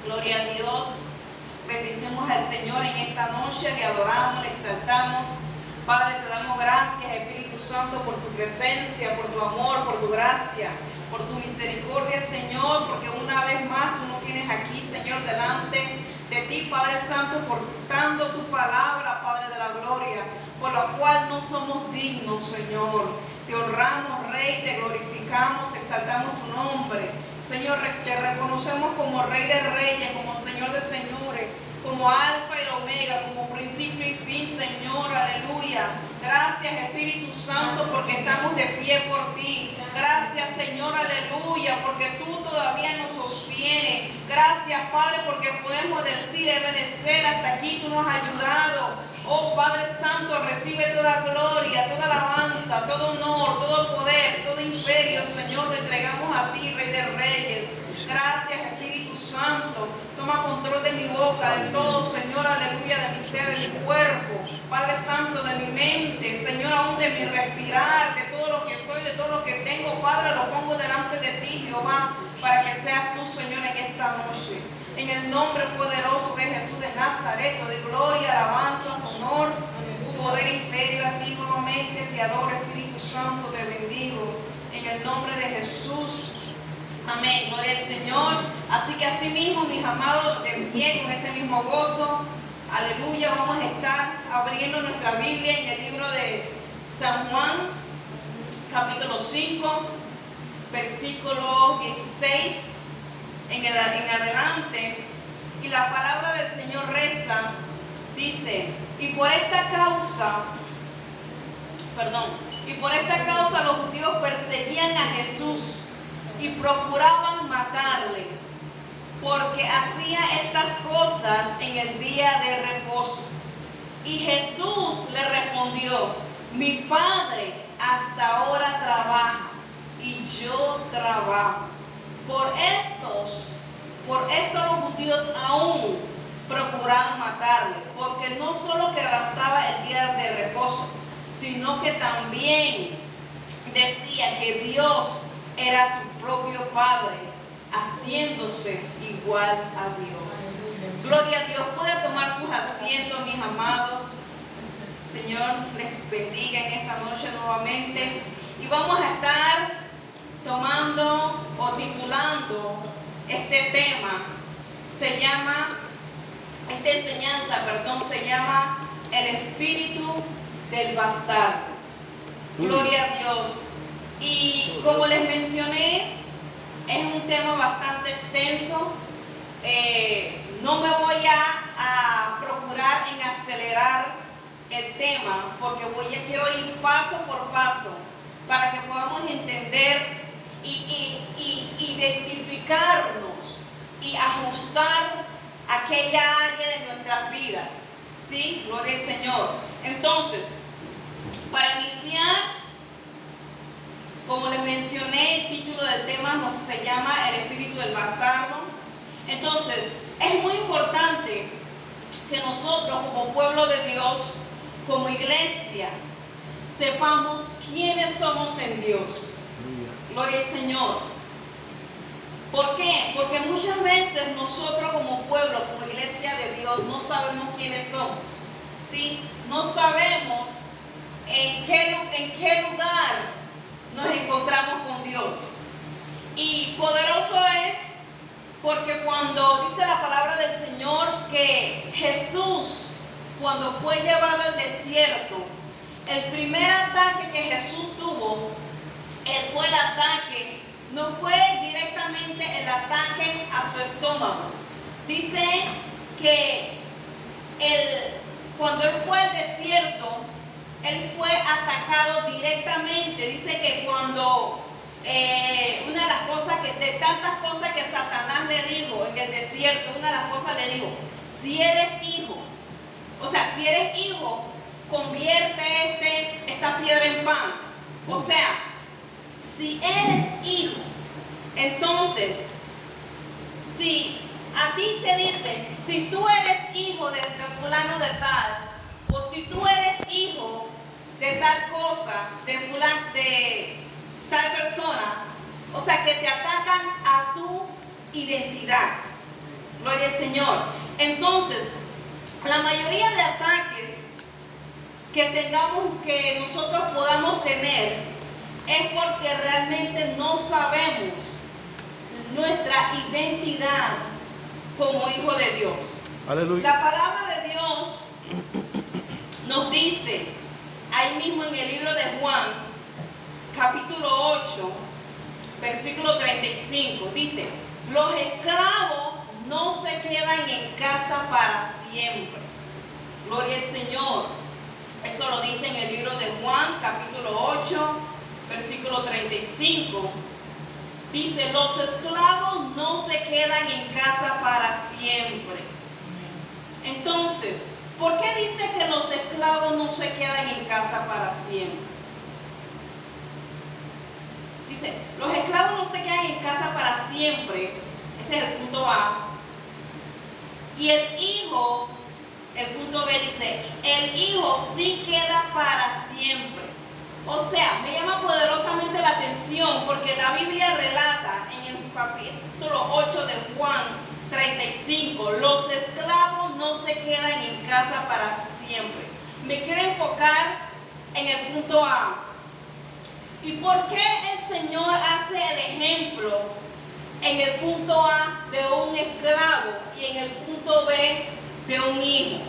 Gloria a Dios. Bendicemos al Señor en esta noche, le adoramos, le exaltamos. Padre, te damos gracias, Espíritu Santo, por tu presencia, por tu amor, por tu gracia, por tu misericordia, Señor, porque una vez más tú nos tienes aquí, Señor, delante de ti, Padre Santo, portando tu palabra, Padre de la gloria, por la cual no somos dignos, Señor. Te honramos, Rey, te glorificamos, exaltamos tu nombre. Señor, te reconocemos como Rey de Reyes, como Señor de Señores, como Alfa y Omega, como principio y fin, Señor, aleluya. Gracias, Espíritu Santo, porque estamos de pie por ti. Gracias, Señor, aleluya, porque tú todavía nos sostienes. Gracias, Padre, porque podemos decir, obedecer, hasta aquí tú nos has ayudado. Oh, Padre Santo, recibe toda gloria, toda alabanza, todo honor, todo poder, todo imperio, Señor, te entregamos a ti, Rey de Reyes. Gracias, Espíritu Santo. Toma control de mi boca, de todo, Señor, aleluya, de mi ser, de mi cuerpo. Padre Santo, de mi mente, Señor, aún de mi respirar, de todo lo que soy, de todo lo que tengo, Padre, lo pongo delante de ti, Jehová, para que seas tú, Señor, en esta noche. En el nombre poderoso de Jesús de Nazaret, de gloria, alabanza, honor, poder, imperio a ti nuevamente. Te adoro, Espíritu Santo, te bendigo. En el nombre de Jesús. Amén, gloria al Señor. Así que así mismo, mis amados, de pie, con ese mismo gozo, aleluya, vamos a estar abriendo nuestra Biblia en el libro de San Juan, capítulo 5, versículo 16, en adelante. Y la palabra del Señor reza, dice, y por esta causa los judíos perseguían a Jesús y procuraban matarle, porque hacía estas cosas en el día de reposo. Y Jesús le respondió, mi Padre hasta ahora trabaja y yo trabajo. Por esto los judíos aún procuraban matarle, porque no solo quebrantaba el día de reposo, sino que también decía que Dios era su propio Padre, haciéndose igual a Dios. Gloria a Dios. Puede tomar sus asientos, mis amados. Señor les bendiga en esta noche nuevamente. Y vamos a estar tomando o titulando este tema. Esta enseñanza se llama el espíritu del bastardo. Gloria a Dios. Y como les mencioné, es un tema bastante extenso. No me voy a procurar en acelerar el tema, porque quiero ir paso por paso para que podamos entender y identificarnos y ajustar aquella área de nuestras vidas. ¿Sí? Gloria al Señor. Entonces, para iniciar, como les mencioné, el título del tema se llama el espíritu del bastardo. Entonces, es muy importante que nosotros como pueblo de Dios, como iglesia, sepamos quiénes somos en Dios. Gloria al Señor. ¿Por qué? Porque muchas veces nosotros como pueblo, como iglesia de Dios, no sabemos quiénes somos. ¿Sí? No sabemos en qué lugar nos encontramos con Dios. Y poderoso es porque cuando dice la palabra del Señor que Jesús, cuando fue llevado al desierto, el primer ataque que Jesús tuvo, fue el ataque, no fue directamente el ataque a su estómago. Dice que cuando él fue al desierto, él fue atacado directamente. Dice que cuando una de las cosas de tantas cosas que Satanás le dijo en el desierto, una de las cosas le dijo, si eres hijo, convierte esta piedra en pan. O sea, si eres hijo, entonces, si a ti te dicen, si tú eres hijo de fulano de tal, o si tú eres hijo de tal cosa, de tal persona, o sea que te atacan a tu identidad. Gloria al Señor. Entonces, la mayoría de ataques que nosotros podamos tener es porque realmente no sabemos nuestra identidad como hijo de Dios. Aleluya. La palabra de Dios nos dice ahí mismo en el libro de Juan, capítulo 8, versículo 35, dice: los esclavos no se quedan en casa para siempre. Gloria al Señor. Eso lo dice en el libro de Juan, capítulo 8, versículo 35. Dice: los esclavos no se quedan en casa para siempre. Entonces, ¿por qué dice que los esclavos no se quedan en casa para siempre? Dice, los esclavos no se quedan en casa para siempre. Ese es el punto A. Y el hijo, el punto B dice, el hijo sí queda para siempre. O sea, me llama poderosamente la atención porque la Biblia relata en el capítulo 8 de Juan 35, los esclavos no se quedan en casa para siempre. Me quiero enfocar en el punto A. ¿Y por qué el Señor hace el ejemplo en el punto A de un esclavo y en el punto B de un hijo?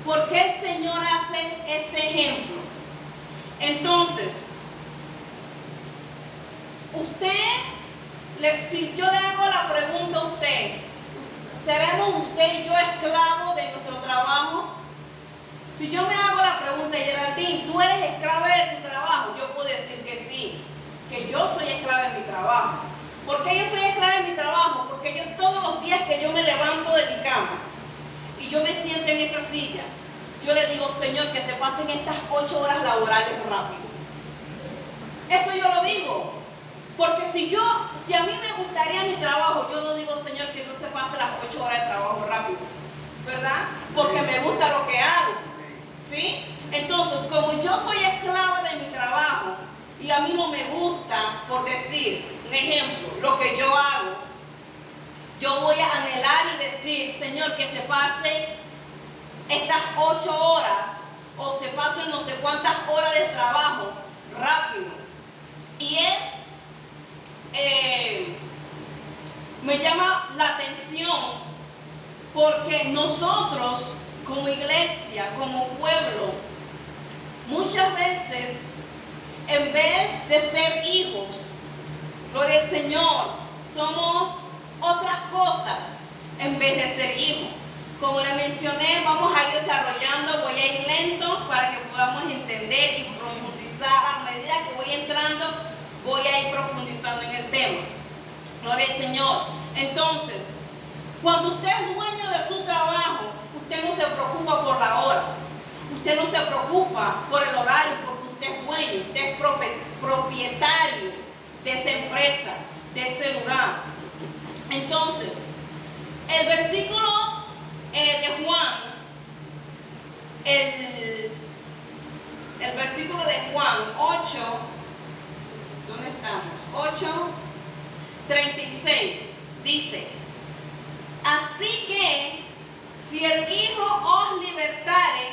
¿Por qué el Señor hace este ejemplo? Entonces, si yo le hago la pregunta a usted, ¿seremos usted y yo esclavos de nuestro trabajo? Si yo me hago la pregunta, Geraldine, ¿tú eres esclava de tu trabajo? Yo puedo decir que sí, que yo soy esclava de mi trabajo. ¿Por qué yo soy esclava de mi trabajo? Porque yo todos los días que yo me levanto de mi cama y yo me siento en esa silla, yo le digo, Señor, que se pasen estas 8 horas laborales rápido. Eso yo lo digo. Porque si a mí me gustaría mi trabajo, yo no digo, Señor, que no se pase las 8 horas de trabajo rápido. ¿Verdad? Porque me gusta lo que hago. ¿Sí? Entonces, como yo soy esclava de mi trabajo y a mí no me gusta, por decir, un ejemplo, lo que yo hago, yo voy a anhelar y decir, Señor, que se pase estas 8 horas o se pasen no sé cuántas horas de trabajo rápido. Y me llama la atención porque nosotros como iglesia, como pueblo, muchas veces en vez de ser hijos, gloria al Señor, somos otras cosas en vez de ser hijos. Como le mencioné, vamos a ir desarrollando, voy a ir lento para que podamos entender y profundizar. A medida que voy entrando, voy a ir profundizando en el tema. Gloria al Señor. Entonces, cuando usted es dueño de su trabajo, usted no se preocupa por la hora. Usted no se preocupa por el horario porque usted es dueño, usted es propietario de esa empresa, de ese lugar. Entonces, el versículo de Juan, el versículo de Juan 8, ¿dónde estamos? 8:36 dice: así que si el Hijo os libertare,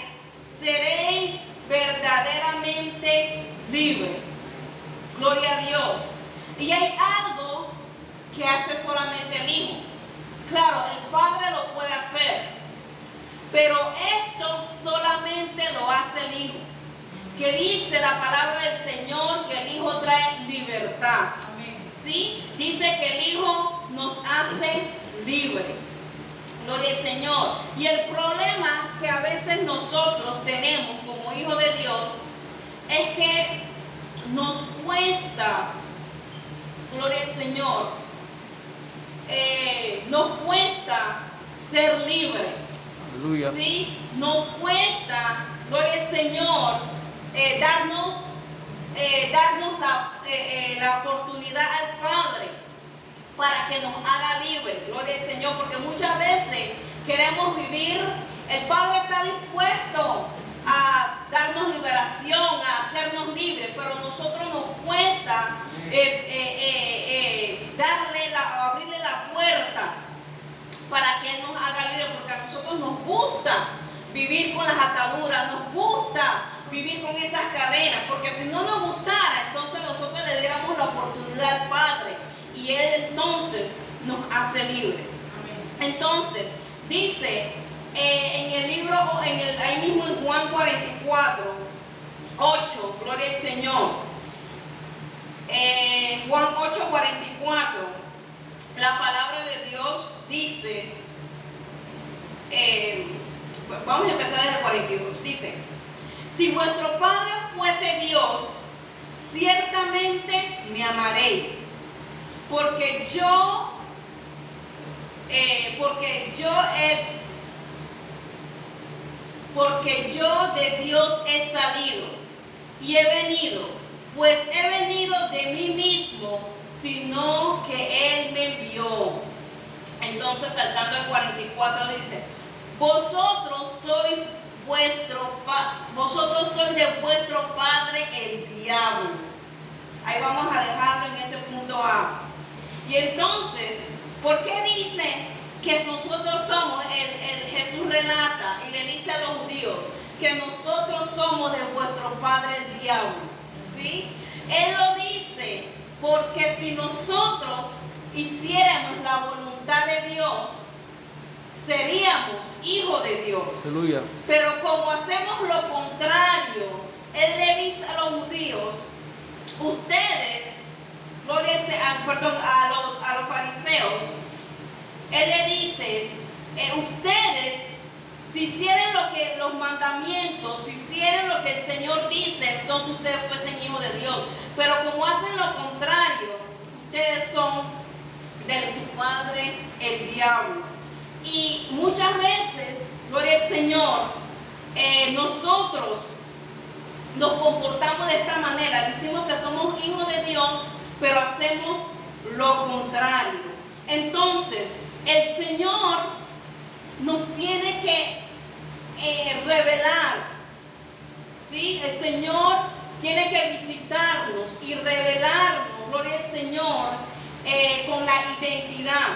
seréis verdaderamente libres. Gloria a Dios. Y hay algo que hace solamente el Hijo. Claro, el Padre lo puede hacer, pero esto solamente lo hace el Hijo. Que dice la palabra del Señor que el Hijo trae libertad. ¿Sí? Dice que el Hijo nos hace libres. Gloria al Señor. Y el problema que a veces nosotros tenemos como hijos de Dios es que nos cuesta, gloria al Señor, nos cuesta ser libres. Aleluya. ¿Sí? Nos cuesta, gloria al Señor, darnos la oportunidad al Padre para que nos haga libres. Gloria al Señor, porque muchas veces queremos vivir, el Padre está dispuesto a darnos liberación, a hacernos libres, pero a nosotros nos cuesta abrirle la puerta nosotros nos gusta vivir con las ataduras, nos gusta vivir con esas cadenas, porque si no nos gustara, entonces nosotros le diéramos la oportunidad al Padre y Él entonces nos hace libres. Entonces, dice en el libro, ahí mismo en Juan 44, 8, gloria al Señor. Juan 8, 44, la palabra de Dios dice, vamos a empezar desde el 42, dice: si vuestro Padre fuese Dios, ciertamente me amaréis, porque yo de Dios he salido y he venido, pues he venido de mí mismo, sino que Él me envió. Entonces, saltando al 44, dice: vosotros sois de vuestro padre el diablo. Ahí vamos a dejarlo en ese punto A. Y entonces, ¿por qué dice que nosotros somos, Jesús relata y le dice a los judíos que nosotros somos de vuestro padre el diablo? ¿Sí? Él lo dice porque si nosotros hiciéramos la voluntad de Dios, seríamos hijos de Dios. Aleluya. Pero como hacemos lo contrario, Él le dice a los judíos: ustedes, a los fariseos, Él le dice: ustedes, si hicieran los mandamientos, si hicieran lo que el Señor dice, entonces ustedes fuesen hijos de Dios. Pero como hacen lo contrario, ustedes son de su padre el diablo. Y muchas veces, gloria al Señor, nosotros nos comportamos de esta manera. Decimos que somos hijos de Dios, pero hacemos lo contrario. Entonces, el Señor nos tiene que revelar, ¿sí? El Señor tiene que visitarnos y revelarnos, gloria al Señor, con la identidad.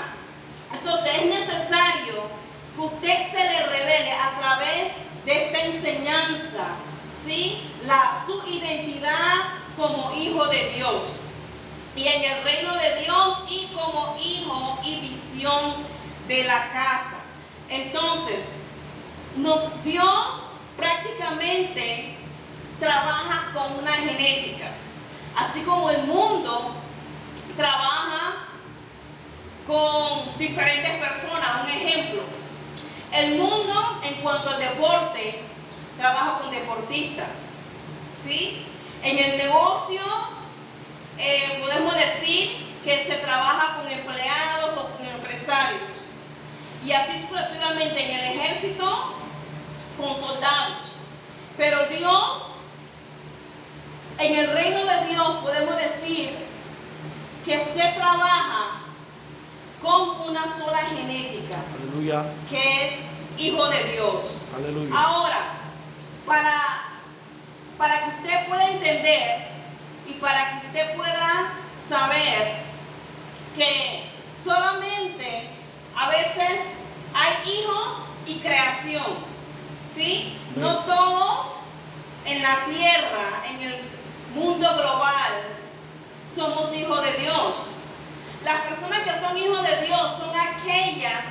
Entonces es necesario que usted se le revele a través de esta enseñanza, ¿sí? Su identidad como hijo de Dios y en el reino de Dios, y como hijo y visión de la casa. Entonces, Dios prácticamente trabaja con una genética, así como el mundo trabaja con diferentes personas. Un ejemplo: el mundo, en cuanto al deporte, trabaja con deportistas, ¿sí? En el negocio podemos decir que se trabaja con empleados o con empresarios, y así sucesivamente. En el ejército, con soldados. Pero Dios, en el reino de Dios, podemos decir que se trabaja con una sola genética. Aleluya. Que es hijo de Dios. Aleluya. Ahora, para que usted pueda entender y para que usted pueda saber que solamente a veces hay hijos y creación, ¿sí? No todos en la tierra, en el mundo global, somos hijos de Dios. Las personas que son hijos de Dios son aquellas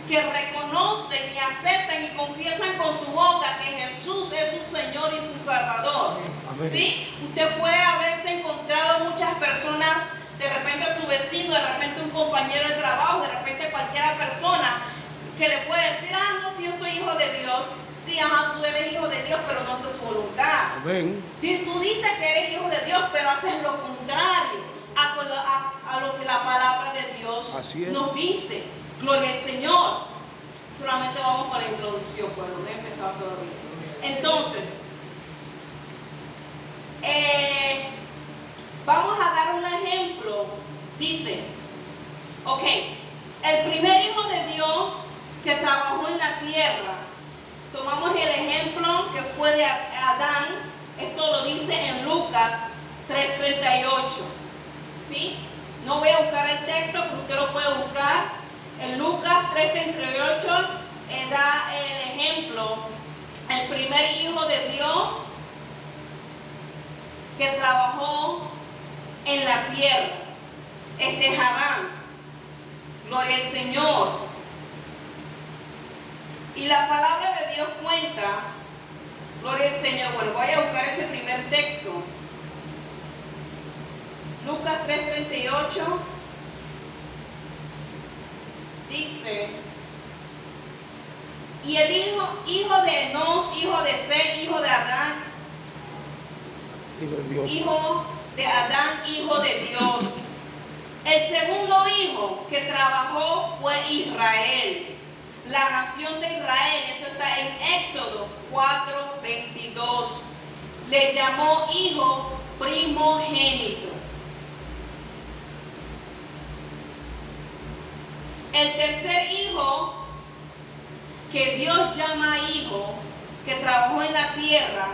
que reconocen y aceptan y confiesan con su boca que Jesús es su Señor y su Salvador. Amén. ¿Sí? Usted puede haberse encontrado muchas personas, de repente su vecino, de repente un compañero de trabajo, de repente cualquier persona que le puede decir: ah, no, si yo soy hijo de Dios. Sí, ajá, tú eres hijo de Dios, pero no haces su voluntad. Amén. Tú dices que eres hijo de Dios, pero haces lo contrario a lo que la palabra de Dios nos dice. Gloria al Señor. Solamente vamos por la introducción, pues no he empezado todavía. Entonces, vamos a dar un ejemplo. Dice, ok, el primer hijo de Dios que trabajó en la tierra, tomamos el ejemplo que fue de Adán. Esto lo dice en Lucas 3:38. ¿Sí? No voy a buscar el texto, pero usted lo puede buscar. En Lucas 3:38 da primer hijo de Dios que trabajó en la tierra. Este es Adán. Gloria al Señor. Y la palabra de Dios cuenta, gloria al Señor. Bueno, voy a buscar ese primer texto. Lucas 3:38 dice: y el hijo de Enos, hijo de Set, hijo de Adán, Hijo de Dios. hijo de Adán, hijo de Dios. El segundo hijo que trabajó fue Israel, la nación de Israel. Eso está en Éxodo 4:22. Le llamó hijo primogénito. El tercer hijo que Dios llama hijo, que trabajó en la tierra,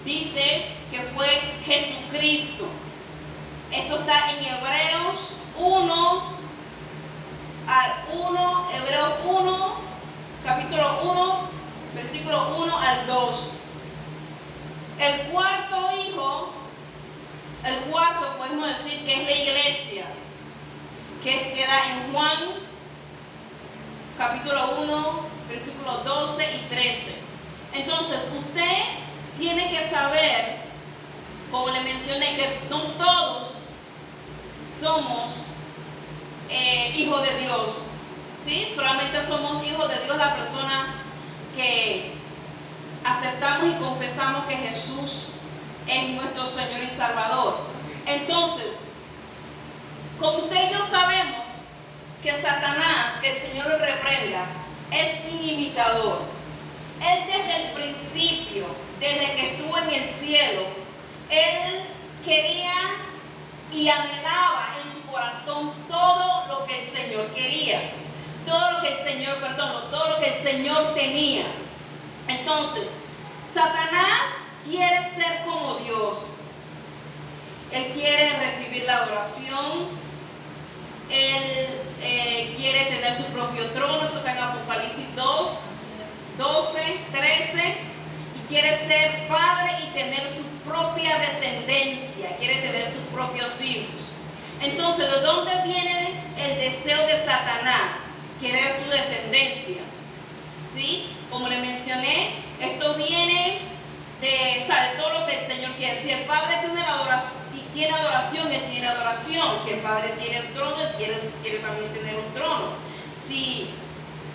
dice que fue Jesucristo. Esto está en Hebreos 1, Hebreos 1, capítulo 1, versículo 1 al 2. El cuarto hijo, podemos decir que es la iglesia, que queda en Juan, capítulo 1, versículos 12 y 13. Entonces, usted tiene que saber, como le mencioné, que no todos somos hijos de Dios, ¿sí? Solamente somos hijos de Dios la persona que aceptamos y confesamos que Jesús es nuestro Señor y Salvador. Entonces, como usted y yo sabemos que Satanás, que el Señor lo reprenda, es un imitador. Él desde el principio, desde que estuvo en el cielo, él quería y anhelaba en su corazón todo lo que el Señor quería, todo lo que el Señor tenía. Entonces, Satanás quiere ser como Dios. Él quiere recibir la adoración. Él quiere tener su propio trono. Eso está en Apocalipsis 2, 12, 13. Y quiere ser padre y tener su propia descendencia. Quiere tener sus propios hijos. Entonces, ¿de dónde viene el deseo de Satanás? Querer su descendencia. ¿Sí? Como le mencioné, esto viene de todo lo que el Señor quiere. Si el Padre tiene adoración, Él tiene adoración. Si el Padre tiene el trono, Él quiere también tener un trono. Si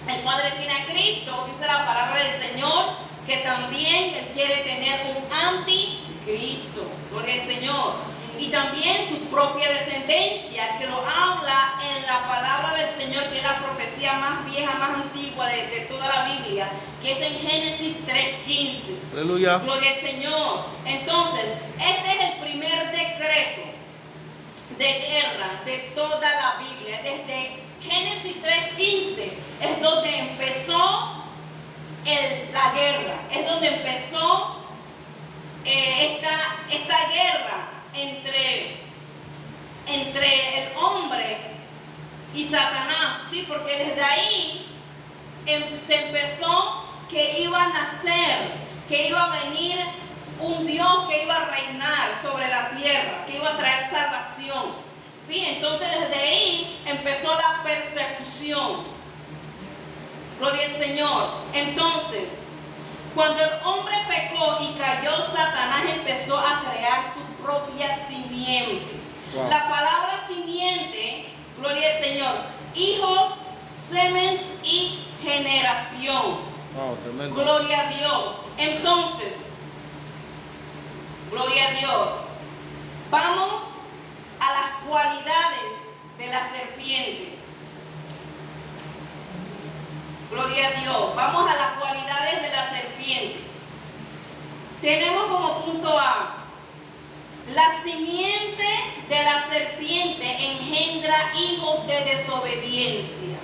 el Padre tiene a Cristo, dice la palabra del Señor, que también Él quiere tener un anticristo. Gloria al Señor. Y también su propia descendencia, que lo habla en la palabra del Señor, que es la profecía más vieja, más antigua de toda la Biblia, que es en Génesis 3:15. Aleluya. Gloria al Señor. Entonces, este es el primer decreto de guerra de toda la Biblia. Desde Génesis 3:15 es donde empezó la guerra, es donde empezó esta guerra entre el hombre y Satanás, ¿sí? Porque desde ahí se empezó que iba a nacer, que iba a venir un Dios que iba a reinar sobre la tierra, que iba a traer salvación, ¿sí? Entonces desde ahí empezó la persecución. Gloria al Señor. Entonces, cuando el hombre pecó y cayó, Satanás empezó a crear su propia simiente. Wow. La palabra simiente, gloria al Señor, hijos, semen y generación. Wow, tremendo. Gloria a Dios. Entonces, gloria a Dios. Vamos a las cualidades de la serpiente. Gloria a Dios. Vamos a las cualidades de la serpiente. Tenemos como punto A: la simiente de la serpiente engendra hijos de desobediencia.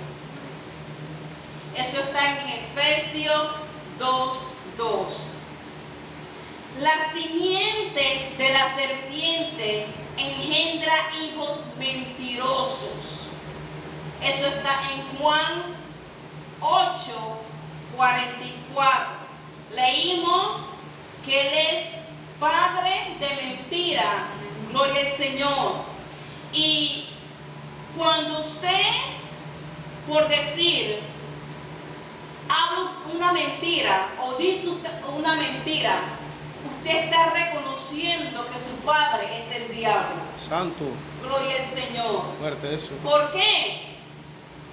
Eso está en Efesios 2:2. La simiente de la serpiente engendra hijos mentirosos. Eso está en Juan 8:44. leímos que Él es padre de mentira. Gloria al Señor. Y cuando usted, por decir, habla una mentira o dice usted una mentira, usted está reconociendo que su padre es el diablo. Santo. Gloria al Señor. Fuerte eso. ¿Por qué?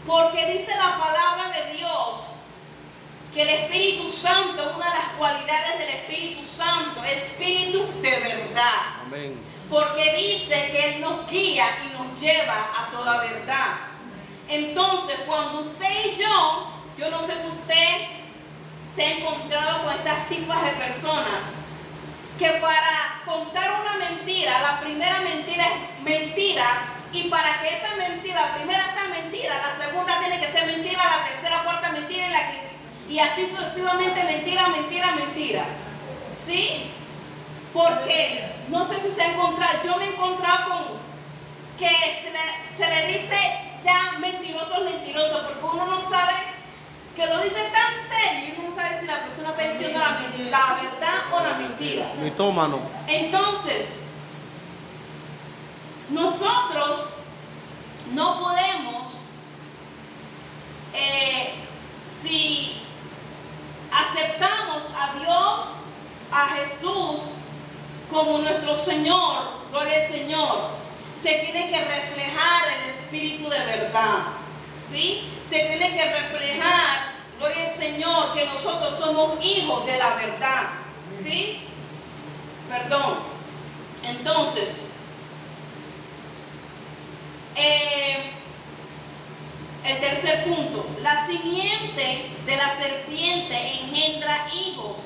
Porque dice la palabra de Dios que el Espíritu Santo, una de las cualidades del Espíritu Santo, es Espíritu de verdad. Amén. Porque dice que Él nos guía y nos lleva a toda verdad. Entonces, cuando usted y yo no sé si usted se ha encontrado con estas tipos de personas que para contar una mentira, la primera mentira es mentira, y para que esa mentira, la primera sea mentira, la segunda tiene que ser mentira, la tercera, cuarta mentira, y así sucesivamente mentira, mentira, mentira. ¿Sí? Porque no sé si se ha encontrado, yo me he encontrado con que se le dice ya mentiroso, porque uno no sabe, que lo dice tan serio y uno no sabe si la persona está diciendo la verdad o la mentira. Mitómano. Entonces, nosotros no podemos, si aceptamos a Dios, a Jesús como nuestro Señor, gloria al Señor, se tiene que reflejar el Espíritu de verdad, ¿sí? Se tiene que reflejar, gloria al Señor, que nosotros somos hijos de la verdad, ¿sí? Perdón. Entonces, el tercer punto, la simiente de la serpiente engendra hijos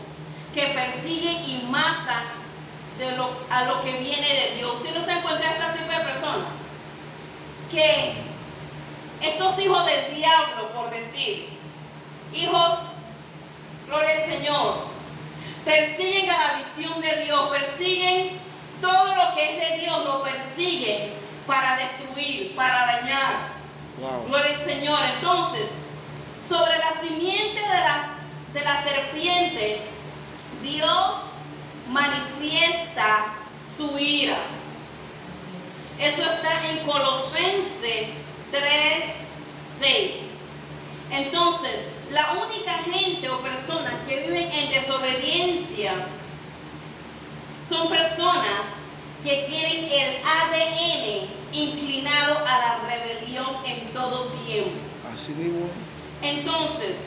que persiguen y matan a lo que viene de Dios. ¿Usted no se encuentra esta tipo de personas? Que estos hijos del diablo, por decir, hijos, gloria al Señor, persiguen a la visión de Dios, persiguen todo lo que es de Dios, lo persiguen para destruir, para dañar. Wow. Gloria al Señor. Entonces, sobre la simiente de la serpiente, Dios manifiesta su ira. Eso está en Colosenses 3:6. Entonces, la única gente o personas que viven en desobediencia son personas que tienen el ADN inclinado a la rebelión en todo tiempo. Así mismo. Entonces,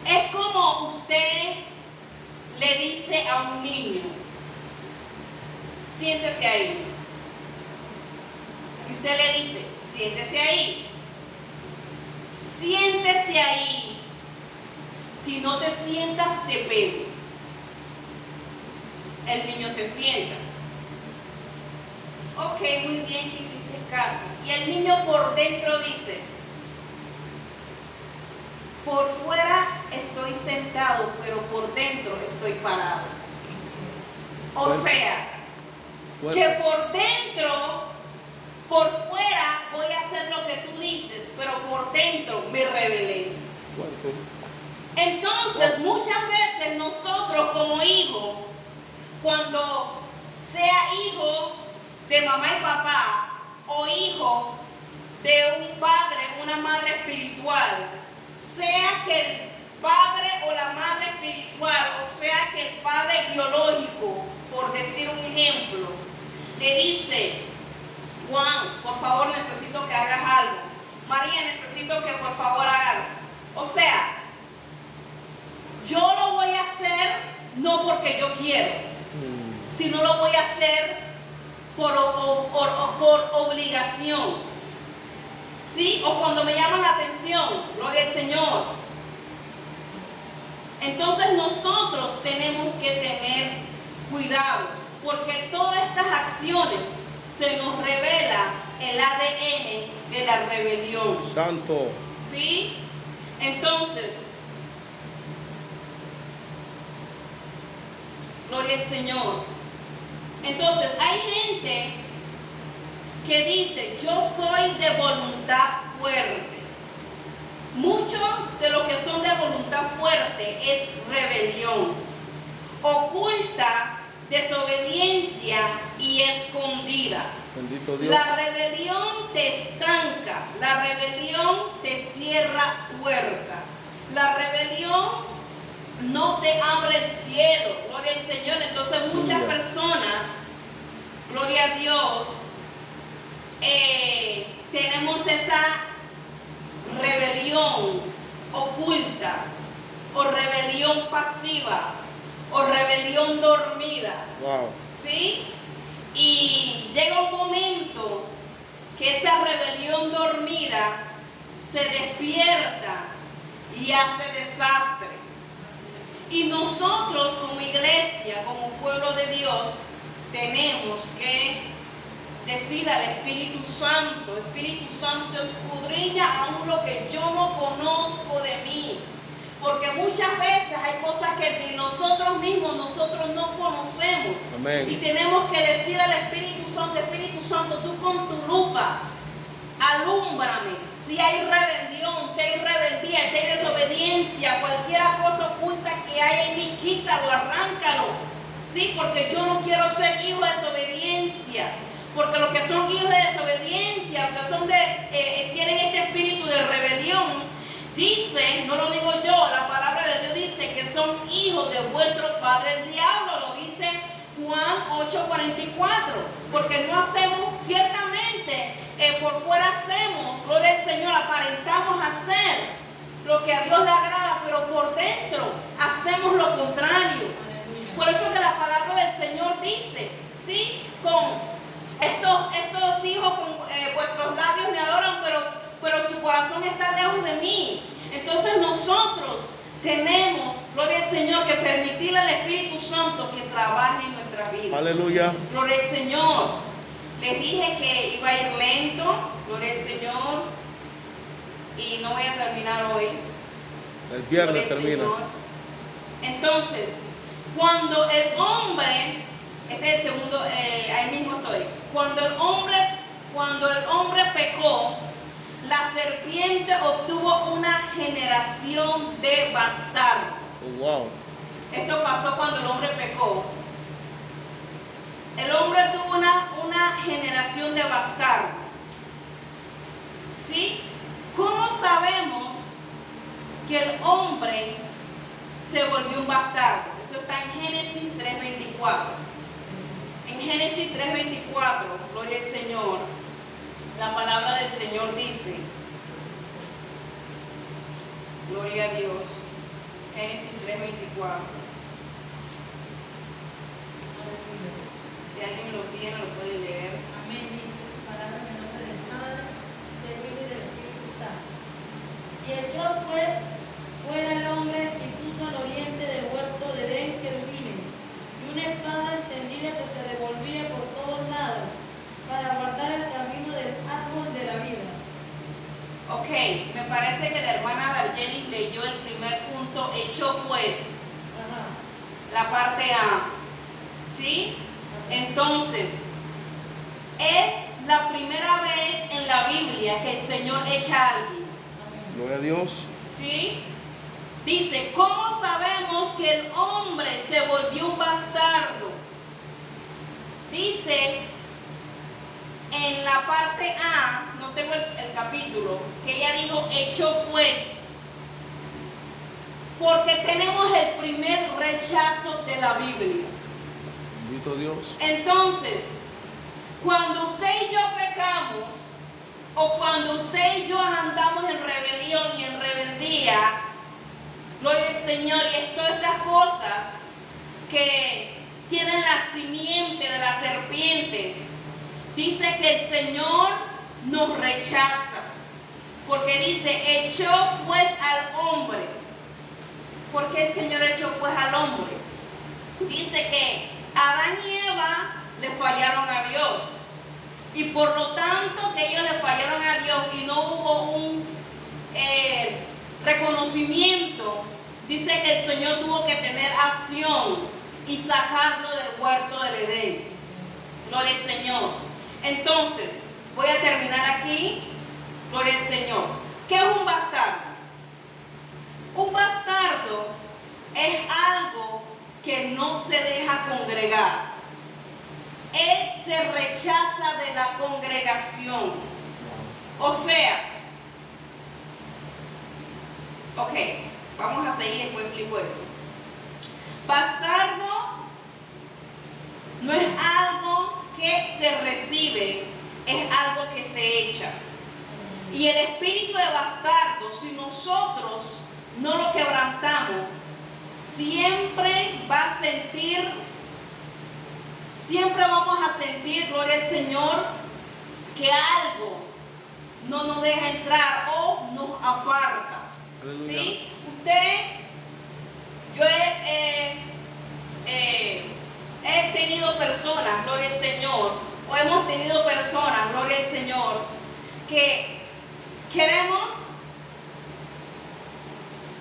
es como usted le dice a un niño, siéntese ahí. Y usted le dice, siéntese ahí. Siéntese ahí. Si no te sientas, te pego. El niño se sienta. Ok, muy bien que hiciste caso. Y el niño por dentro dice, por fuera estoy sentado, pero por dentro estoy parado. O sea, que por dentro, por fuera voy a hacer lo que tú dices, pero por dentro me rebelé. Entonces, muchas veces nosotros como hijos, cuando sea hijo de mamá y papá o hijo de un padre, una madre espiritual, sea que el padre o la madre espiritual, o sea que el padre biológico, por decir un ejemplo, le dice, Juan, por favor necesito que hagas algo. María, necesito que por favor hagas algo. O sea, yo lo voy a hacer no porque yo quiero, sino lo voy a hacer por obligación. ¿Sí? O cuando me llama la atención, gloria al Señor. Entonces nosotros tenemos que tener cuidado, porque todas estas acciones se nos revela el ADN de la rebelión. Santo. ¿Sí? Entonces, gloria al Señor. Entonces, hay gente que dice, yo soy de voluntad fuerte. Muchos de los que son de voluntad fuerte es rebelión, oculta, desobediencia y escondida. Bendito Dios. La rebelión te estanca, la rebelión te cierra puerta, la rebelión no te abre el cielo, gloria al Señor. Entonces muchas personas, gloria a Dios, tenemos esa rebelión oculta, o rebelión pasiva, o rebelión dormida. Wow. ¿Sí? Y llega un momento que esa rebelión dormida se despierta y hace desastre. Y nosotros como iglesia, como pueblo de Dios, tenemos que decir al Espíritu Santo, escudriña aún lo que yo no conozco de mí. Porque muchas veces hay cosas que de nosotros mismos nosotros no conocemos. Amén. Y tenemos que decir al Espíritu Santo, tú con tu lupa, alúmbrame. Si hay rebelión, si hay rebeldía, si hay desobediencia, cualquier cosa oculta que haya en mí, quítalo, arráncalo. Sí, porque yo no quiero ser hijo de desobediencia. Porque los que son hijos de desobediencia, los que son tienen este espíritu de rebelión, dice, no lo digo yo, la palabra de Dios dice que son hijos de vuestro padre el diablo, lo dice Juan 8:44, porque no hacemos ciertamente, por fuera hacemos, gloria al Señor, aparentamos hacer lo que a Dios le agrada, pero por dentro hacemos lo contrario. Por eso que la palabra del Señor dice, ¿sí? Con estos hijos con vuestros labios me adoran, pero su corazón está lejos de mí. Entonces nosotros tenemos, gloria al Señor, que permitirle al Espíritu Santo que trabaje en nuestra vida. Aleluya. Gloria al Señor. Les dije que iba a ir lento, gloria al Señor, y no voy a terminar hoy. El viernes termina. Señor. Entonces, cuando el hombre, este es el segundo, ahí mismo estoy, cuando el hombre pecó, la serpiente obtuvo una generación de bastardos. Oh, wow. Esto pasó cuando el hombre pecó. El hombre tuvo una generación de bastardos. ¿Sí? ¿Cómo sabemos que el hombre se volvió un bastardo? Eso está en Génesis 3:24. En Génesis 3:24, gloria al Señor, la palabra del Señor dice, gloria a Dios, Génesis 3:24. Si alguien lo tiene, lo puede leer. Amén. Dice su palabra en el nombre del Padre, del Hijo y del Espíritu Santo. Y echó pues fuera el hombre y puso al oriente del huerto de Edén querubines y una espada encendida que se revolvía por todos lados para guardar el camino del árbol de la vida. Ok, me parece que la hermana Dargelis leyó el primer punto, echó pues, Ajá. la parte A. ¿Sí? Entonces, es la primera vez en la Biblia que el Señor echa a alguien. Gloria a Dios. ¿Sí? Dice, ¿cómo sabemos que el hombre se volvió un bastardo? Dice en la parte A, no tengo el capítulo, que ella dijo, echó pues. Porque tenemos el primer rechazo de la Biblia. Bendito Dios. Entonces, cuando usted y yo pecamos, o cuando usted y yo andamos en rebelión y en rebeldía, gloria al Señor, y todas estas cosas que tienen la simiente de la serpiente, dice que el Señor nos rechaza, porque dice, echó pues al hombre. ¿Por qué el Señor echó pues al hombre? Dice que Adán y Eva le fallaron a Dios, y por lo tanto que ellos le fallaron a Dios y no hubo un reconocimiento, dice que el Señor tuvo que tener acción y sacarlo del huerto del Edén. Gloria al Señor. Entonces, voy a terminar aquí. Gloria al Señor. ¿Qué es un bastardo? Un bastardo congregar. Él se rechaza de la congregación. O sea, ok, vamos a seguir y después explico eso. Bastardo no es algo que se recibe, es algo que se echa. Y el espíritu de bastardo, si nosotros no lo quebrantamos, siempre va a sentir, siempre vamos a sentir, gloria al Señor, que algo no nos deja entrar o nos aparta. ¿Sí? Yo he tenido personas, gloria al Señor, o hemos tenido personas, gloria al Señor, que queremos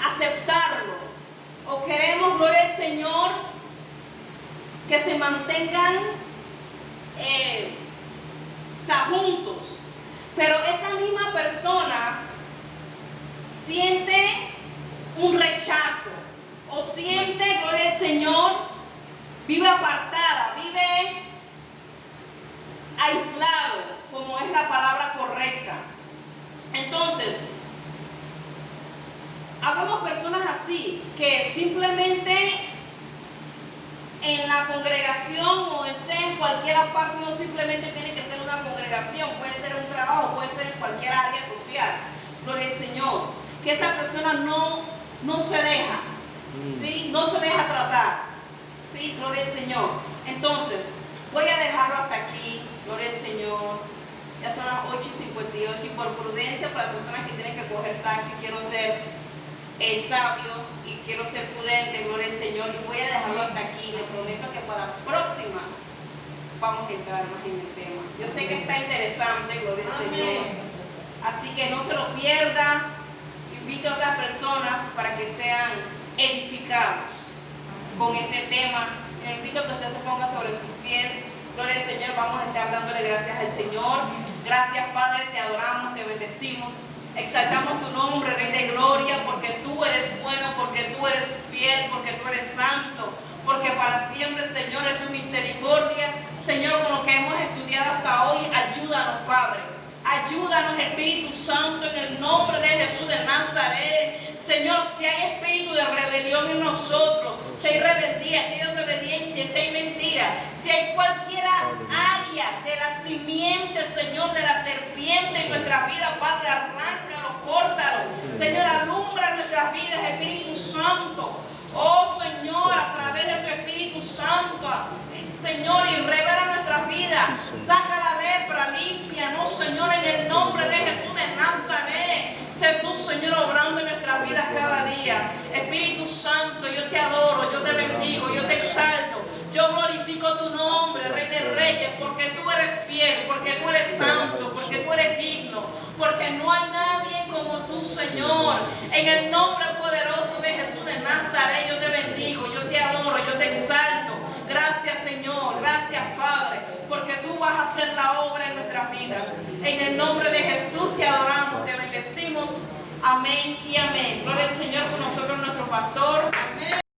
aceptarlo, o queremos, gloria al Señor, que se mantengan juntos, pero esa misma persona siente un rechazo, o siente, gloria al Señor, vive apartada, vive aislado, como es la palabra correcta. Entonces, habemos personas así, que simplemente en la congregación o en cualquier parte, no simplemente tiene que ser una congregación, puede ser un trabajo, puede ser en cualquier área social, gloria al Señor, que esa persona no se deja, ¿sí? No se deja tratar, ¿sí? Gloria al Señor. Entonces, voy a dejarlo hasta aquí, gloria al Señor. Ya son las 8:58 y por prudencia para las personas que tienen que coger taxi, quiero ser sabio y quiero ser prudente, gloria al Señor, y voy a dejarlo hasta aquí. Les prometo que para la próxima vamos a entrar más en el tema. Yo sé que está interesante, gloria al Señor, así que no se lo pierda. Invito a otras personas para que sean edificados con este tema. Les invito a que usted se ponga sobre sus pies. Gloria al Señor, vamos a estar dándole gracias al Señor. Gracias, Padre, te adoramos, te bendecimos. Exaltamos tu nombre, Rey de Gloria, porque tú eres bueno, porque tú eres fiel, porque tú eres santo, porque para siempre, Señor, es tu misericordia. Señor, con lo que hemos estudiado hasta hoy, ayúdanos, Padre. Ayúdanos, Espíritu Santo, en el nombre de Jesús de Nazaret. Señor, si hay espíritu de rebelión en nosotros, si hay rebeldía, si hay desobediencia, si hay mentira, si hay cualquier área de la simiente, Señor, de la serpiente en nuestra vida, Padre, arráncalo, córtalo. Señor, alumbra nuestras vidas, Espíritu Santo. Oh, Señor, a través de tu Espíritu Santo, Señor, y revela nuestras vidas. Saca la lepra, límpianos, Señor, en el nombre de Jesús de Nazaret. Sé tú, Señor, obrando en nuestras vidas cada día. Espíritu Santo, yo te adoro, yo te bendigo, yo te exalto. Yo glorifico tu nombre, Rey de Reyes, porque tú eres fiel, porque tú eres santo, porque tú eres digno, porque no hay nadie como tú, Señor. En el nombre poderoso de Jesús de Nazaret, yo te bendigo, yo te adoro, yo te exalto. Gracias, Señor, gracias, Padre, porque tú vas a hacer la obra en nuestras vidas. En el nombre de Jesús te adoramos, te bendecimos. Amén y amén. Gloria al Señor con nosotros, nuestro pastor.